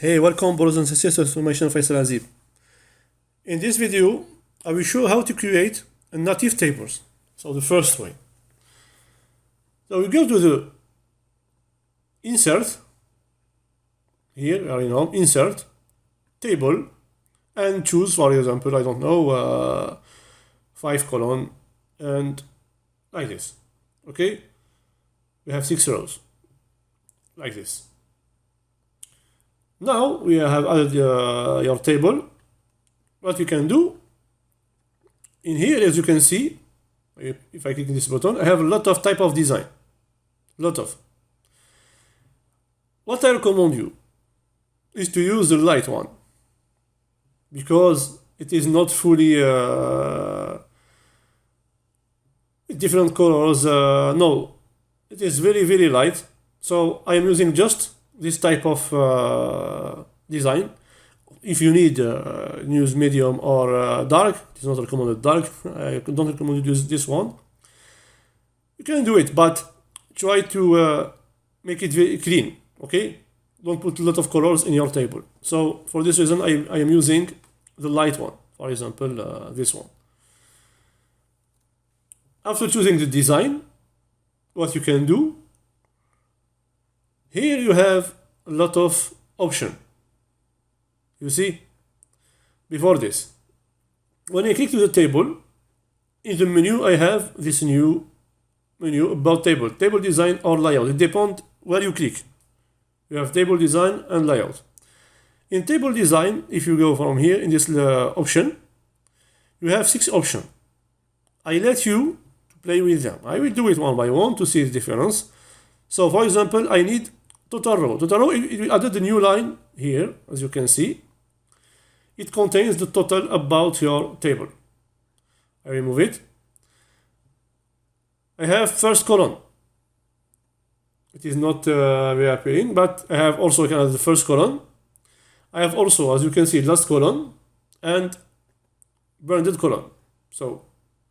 Hey, welcome brothers and sisters to my channel Faisal Azib. In this video, I will show how to create a native tables. So the first way. So we go to the insert, here, insert, table, and choose, for example, I don't know, 5 column, and like this, okay? We have 6 rows, like this. Now we have added your table. What you can do in here, as you can see, if I click this button, I have a lot of type of design. What I recommend you is to use the light one, because it is not fully different colors. No, it is very light. So I am using just this type of design. If you need use medium or dark, it is not recommended dark. I don't recommend you use this one. You can do it, but try to make it very clean, okay? Don't put a lot of colors in your table. So for this reason, I am using the light one, for example, this one. After choosing the design, what you can do, here you have a lot of options. You see, before this, when I click to the table, in the menu I have this new menu about table design or layout. It depends where you click. You have table design and layout. In table design, if you go from here in this option, you have 6 options. I let you to play with them. I will do it one by one to see the difference. So for example, I need total row. Total row, it added the new line here, as you can see. It contains the total about your table. I remove it. I have first column. It is not very appealing, but I have also the first column. I have also, as you can see, last column and branded column. So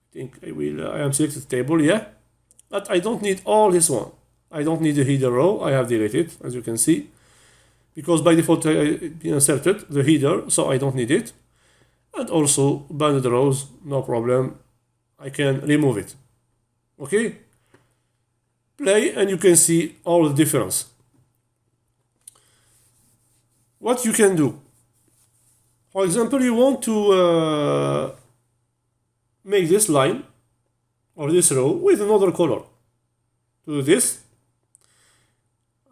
I think I am selected table, yeah. But I don't need all this one. I don't need the header row. I have deleted, as you can see, because by default I inserted the header, so I don't need it. And also banded rows, no problem. I can remove it. Okay? Play and you can see all the difference. What you can do, for example, you want to make this line or this row with another color. To do this,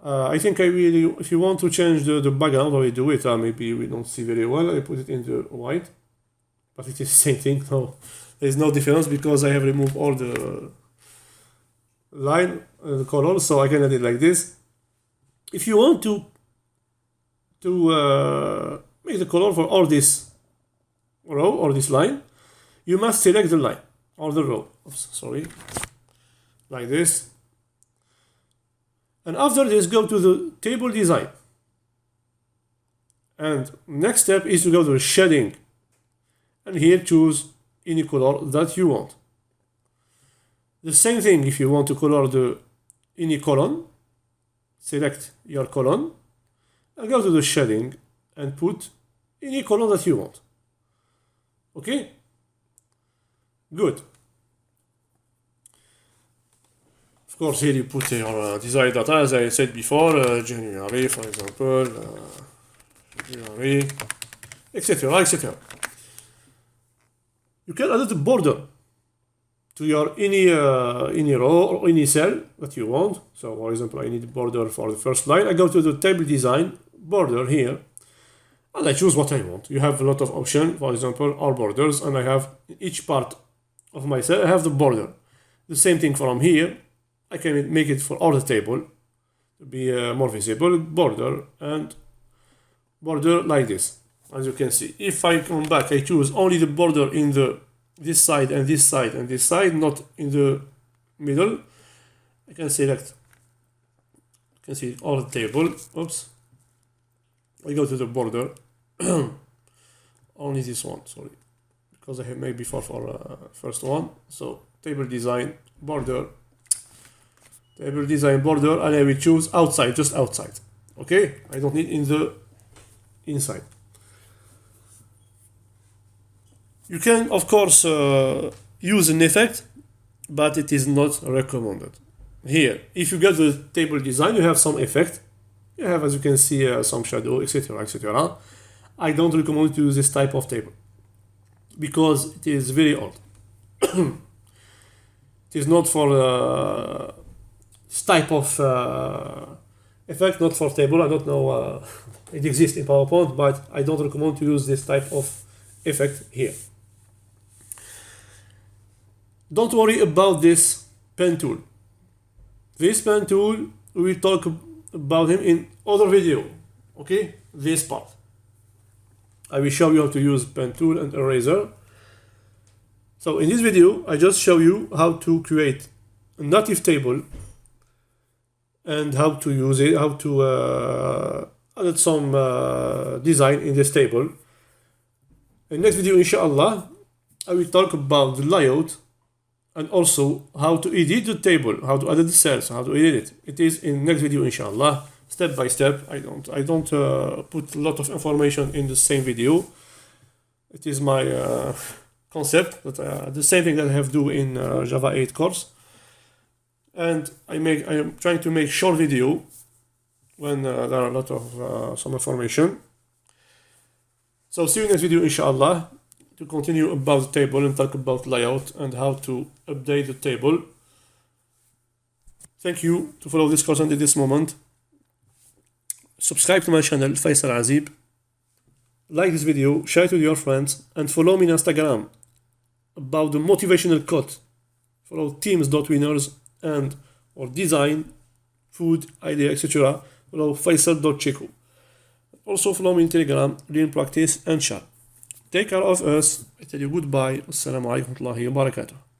I think if you want to change the background, or you do it, maybe we don't see very well, I put it in the white, but it is the same thing. No, there is no difference because I have removed all the line, the color, so I can add it like this. If you want to make the color for all this row or this line, you must select the line or the row. Oops, sorry, like this. And after this, go to the table design. And next step is to go to the shading. And here choose any color that you want. The same thing if you want to color any column. Select your column. And go to the shading and put any color that you want. Okay? Good. Of course, here you put your desired data, as I said before, January, for example, January, etc., etc. You can add the border to your any row or any cell that you want. So, for example, I need a border for the first line. I go to the table design, border here, and I choose what I want. You have a lot of options, for example, all borders, and I have each part of my cell, I have the border. The same thing from here. I can make it for all the table to be more visible, border and border like this, as you can see. If I come back, I choose only the border in this side and this side and this side, not in the middle. I can select, you can see all the table. Oops, I go to the border, only this one, sorry, because I have made before for first one. So table design, border, table design border, and I will choose outside, just outside. Okay, I don't need in the inside. You can, of course, use an effect, but it is not recommended. Here, if you get the table design, you have some effect. You have, as you can see, some shadow, etc., etc. I don't recommend to use this type of table because it is very old. It is not for this type of effect, not for table. I don't know. It exists in PowerPoint, but I don't recommend to use this type of effect here. Don't worry about this pen tool. This pen tool, we will talk about him in other video. Okay, this part. I will show you how to use pen tool and eraser. So in this video, I just show you how to create a native table and how to use it, how to add some design in this table. In next video, inshallah, I will talk about the layout and also how to edit the table, how to edit the cells, how to edit it. It is in next video, inshallah, step by step. I don't put a lot of information in the same video. It is my concept, that the same thing that I have to do in Java 8 course. And I am trying to make short video when there are a lot of some information. So see you in next video, inshallah, to continue about the table and talk about layout and how to update the table. Thank you to follow this course until this moment. Subscribe to my channel, Faisal Azib. Like this video, share it with your friends, and follow me on Instagram about the motivational quote. Follow teams.winners and or design, food, idea, etc. Follow Faisal.Checo. Also follow me in Telegram, Lean Practice and Chat. Take care of us. I tell you goodbye. Assalamu alaikum wa rahmatullahi wa barakatuh.